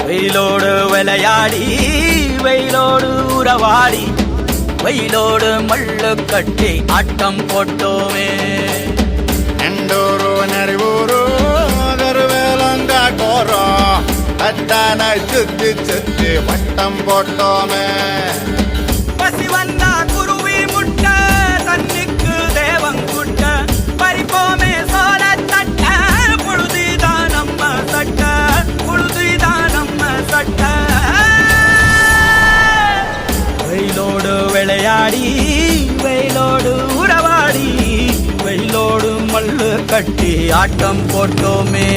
வெயிலோடு விளையாடி வெயிலோடு உறவாடி வெயிலோடு மல்லு கட்டி ஆட்டம் போட்டோமே. எண்டூரு நெறிவூரு கருவேலங்காட்டோரம் தட்டான சுத்தி சுத்தி வட்டம் போட்டோமே. பசி வந்தா குருவி முட்ட தண்ணிக்கு தேவங்குட்ட பறிப்போமே சோழ தட்ட புழுதிதான் நம்ம சட்ட புழுதிதான் நம்ம சட்ட. வெயிலோடு விளையாடி வெயிலோடு உறவாடி வெயிலோடு மல்லு கட்டி ஆட்டம் போட்டோமே.